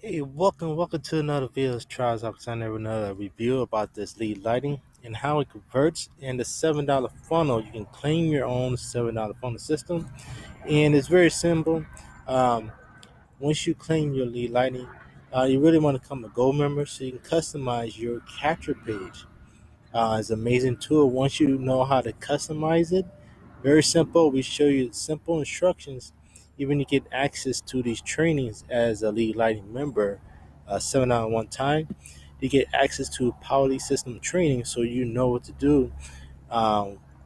Hey, welcome to another video of Charles Alexander with another review about this lead lighting and how it converts in the $7 funnel. You can claim your own $7 funnel system, and it's very simple. Um, Once you claim your lead lighting, you really want to become a gold member so you can customize your capture page. It's an amazing tool. Once you know how to customize it, very simple. We show you simple instructions. Even you get access to these trainings as a lead lighting member, 7 hour one time. You get access to Poly System training, so you know what to do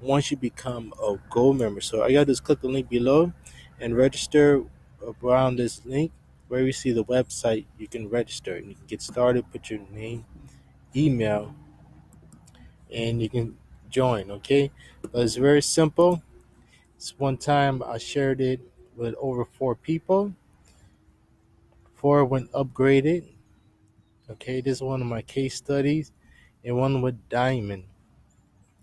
once you become a gold member. So all you gotta do is click the link below and register around this link where you see the website. You can register and you can get started. Put your name, email, and you can join. Okay, but it's very simple. It's one time I shared it with over 4 people. 4 went upgraded. Okay, this is one of my case studies, and one with diamond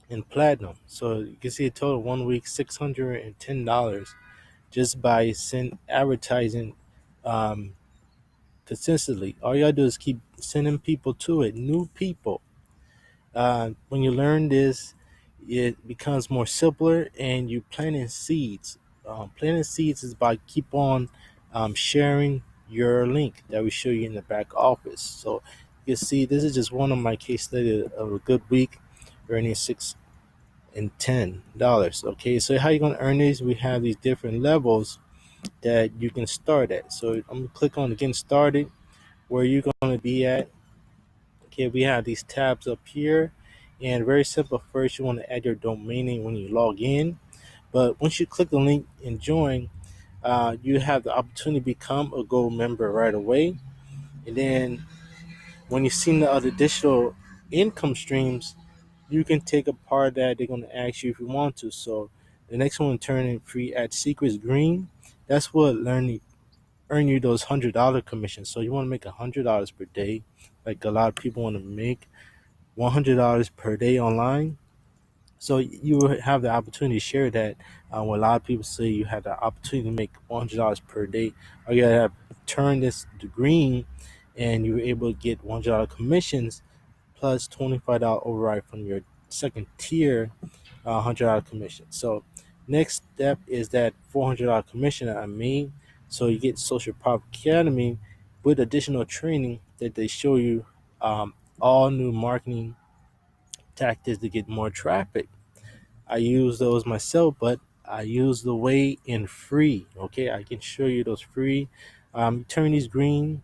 and platinum. So you can see a total 1 week $610 just by advertising um, consistently. All you gotta do is keep sending people to it, new people. When you learn this, it becomes more simpler, and you planting seeds. Planting seeds is by keep on sharing your link that we show you in the back office. So you can see this is just one of my case studies of a good week, earning $6 and $10. Okay, so how you gonna earn these? We have these different levels that you can start at. So I'm gonna click on getting started, where you're gonna be at. Okay, we have these tabs up here, and very simple. First, you want to add your domain name when you log in, but once you click the link and join, you have the opportunity to become a gold member right away. And then when you see the other additional income streams, you can take a part of that. They're going to ask you if you want to. So the next one, turning free at secrets green. That's what learning earn you those $100 commissions. So you want to make $100 per day, like a lot of people want to make $100 per day online. So you will have the opportunity to share that. When a lot of people say you have the opportunity to make $100 per day, or you have turn this to green, and you're able to get $100 commissions plus $25 override from your second tier $100 commission. So next step is that $400 commission that I made. So you get Social Prop Academy with additional training that they show you all new marketing tactics to get more traffic. I use those myself, but I use the way in free. Okay, I can show you those free. Turn these green,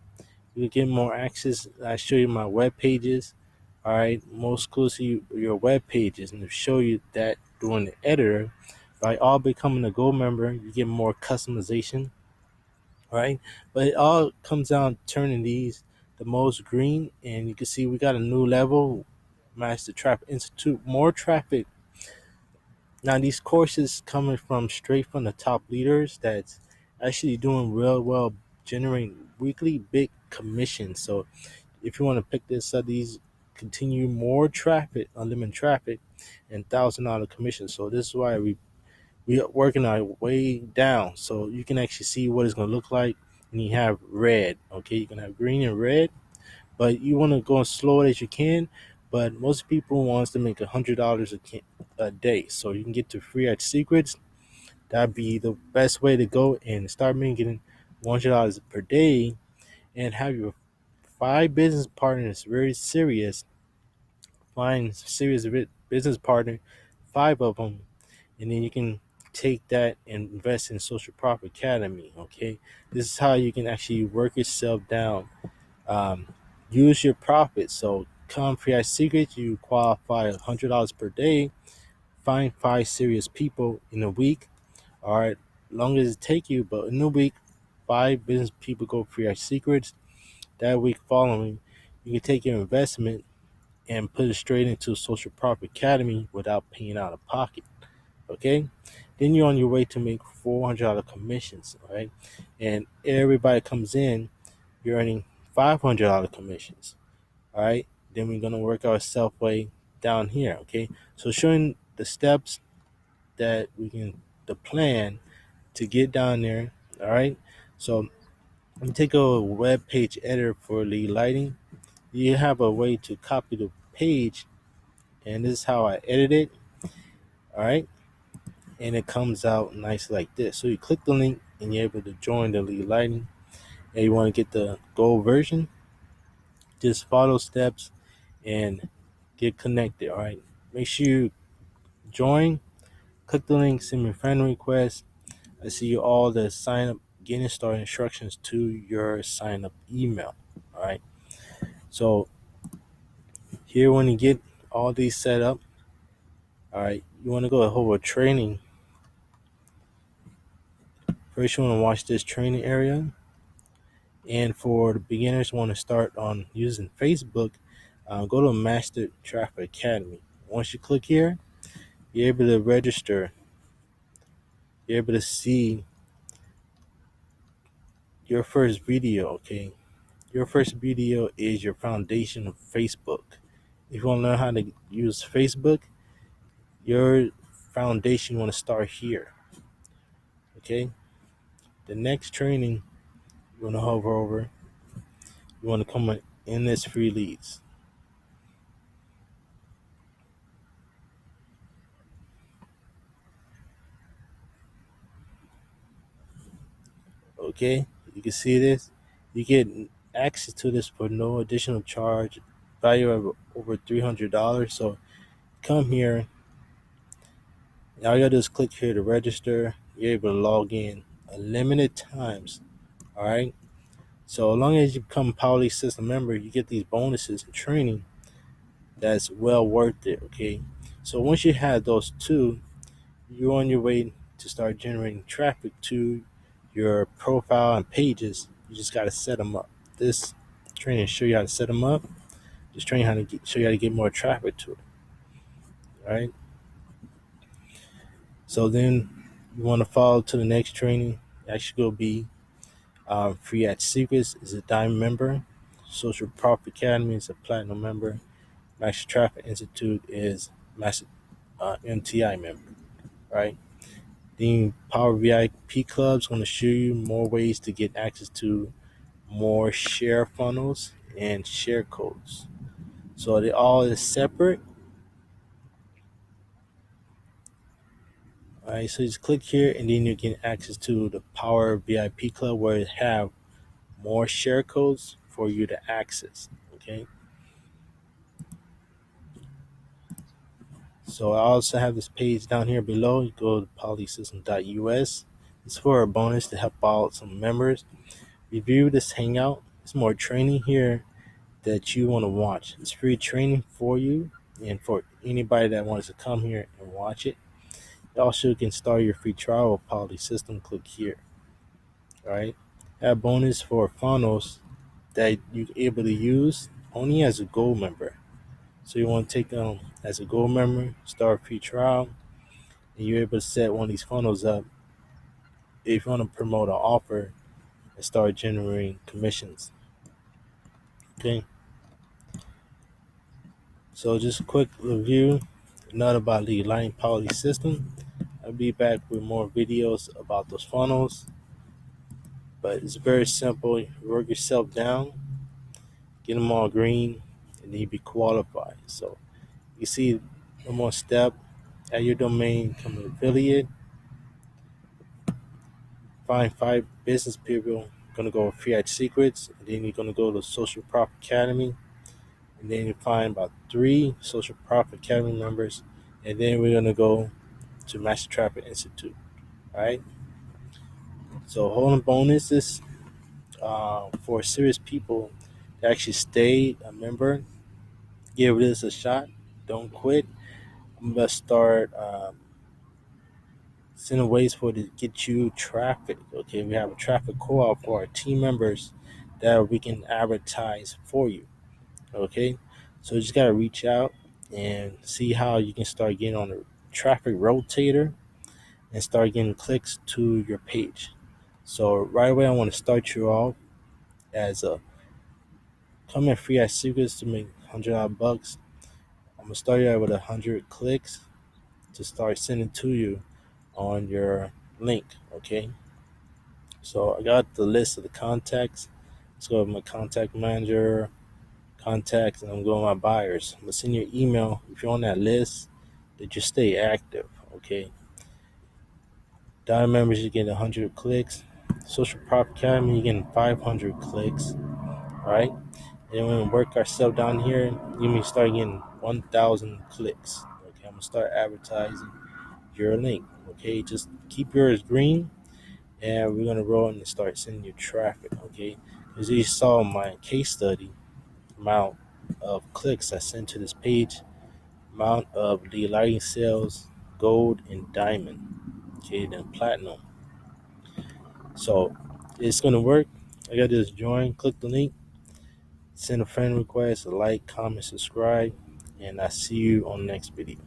you get more access. I show you my web pages. All right, most closely your web pages, and to show you that during the editor. By all becoming a gold member, you get more customization. Right, but it all comes down to turning these the most green, and you can see we got a new level. Master Traffic Institute, more traffic. Now these courses coming from straight from the top leaders that's actually doing real well, generating weekly big commissions. So if you want to pick this up, these continue more traffic, unlimited traffic, and $1,000 commission. So this is why we are working our way down, so you can actually see what it's going to look like. And you have red, okay, you can have green and red, but you want to go as slow as you can. But most people wants to make $100 a day, so you can get to free at secrets. That'd be the best way to go and start making $100 per day, and have your 5 business partners very serious. Find serious business partner, 5 of them, and then you can take that and invest in Social Profit Academy. Okay, this is how you can actually work yourself down. Um, Use your profits. So come free as secrets, you qualify $100 per day. Find 5 serious people in a week. All right, long as it take you, but in a week, 5 business people go free as secrets. That week following, you can take your investment and put it straight into Social Profit Academy without paying out of pocket. Okay, then you're on your way to make $400 commissions. All right, and everybody comes in, you're earning $500 commissions. All right, then we're gonna work ourselves way down here. Okay, so showing the steps that we can, the plan to get down there. All right, so Let me take a web page editor for lead lighting. You have a way to copy the page, and this is how I edit it. All right, and it comes out nice like this. So you click the link, and you're able to join the lead lighting. And you want to get the gold version, just follow steps and get connected. All right, make sure you join. Click the link, send me a friend request. I see you all the sign up, getting started instructions to your sign up email. All right. So here, when you get all these set up, all right, you want to go over training. First, you want to watch this training area. And for the beginners who want to start on using Facebook, go to Master Traffic Academy. Once you click here, you're able to register. You're able to see your first video. Okay, your first video is your foundation of Facebook. If you want to learn how to use Facebook, your foundation, you want to start here. Okay, the next training you want to hover over. You want to come in this free leads. Okay, you can see this. You get access to this for no additional charge. Value of over $300. So come here. All you gotta do is click here to register. You're able to log in unlimited times. All right. So as long as you become a Poly System member, you get these bonuses and training that's well worth it. Okay. So once you have those two, you're on your way to start generating traffic to your profile and pages. You just got to set them up. This training show you how to set them up. Just train how to show you how to get more traffic to it. Right. So then you want to follow to the next training. Actually, go be Free at Secrets is a diamond member. Social Profit Academy is a platinum member. Master Traffic Institute is Master MTI member. Right. The Power VIP Club is going to show you more ways to get access to more share funnels and share codes. So they all is separate. All right, so just click here and then you get access to the Power VIP Club where it have more share codes for you to access. Okay. So I also have this page down here below. You go to polysystem.us. It's for a bonus to help out some members. Review this hangout. It's more training here that you want to watch. It's free training for you and for anybody that wants to come here and watch it. Also, you can start your free trial of Poly System. Click here. All right. Have bonus for funnels that you're able to use only as a gold member. So you want to take them as a gold member, start a free trial, and you're able to set one of these funnels up if you want to promote an offer and start generating commissions. Okay. So just a quick review, not about the line Poly System. I'll be back with more videos about those funnels, but it's very simple. You work yourself down, get them all green, and then you be qualified. So you see one more step. At your domain, become an affiliate. Find 5 business people. Gonna go with Fiat Secrets, and then you're gonna go to Social Profit Academy, and then you find about 3 Social Profit Academy members, and then we're gonna go to Master Traffic Institute. All right. So holding bonuses for serious people to actually stay a member. Give this a shot. Don't quit. I'm gonna start sending ways for to get you traffic. Okay, we have a traffic co-op for our team members that we can advertise for you. Okay, so you just gotta reach out and see how you can start getting on the traffic rotator and start getting clicks to your page. So right away, I want to start you off as a come in free at secrets to make $100 bucks. I'm gonna start you out with 100 clicks to start sending to you on your link. Okay, So I got the list of the contacts. Let's go with my contact manager, contacts, and I'm going with my buyers. I'm gonna send you an email if you're on that list that you stay active. Okay. Diamond members, you get 100 clicks. Social Prop Academy, you're getting 500 clicks. All right. And when we work ourselves down here, you may start getting 1,000 clicks. Okay. I'm gonna start advertising your link. Okay. Just keep yours green, and we're gonna roll and start sending you traffic. Okay. As you saw my case study, amount of clicks I sent to this page, amount of the lighting sales, gold and diamond, okay, then platinum. So it's gonna work. I got this join, click the link, send a friend request, a like, comment, subscribe, and I see you on the next video.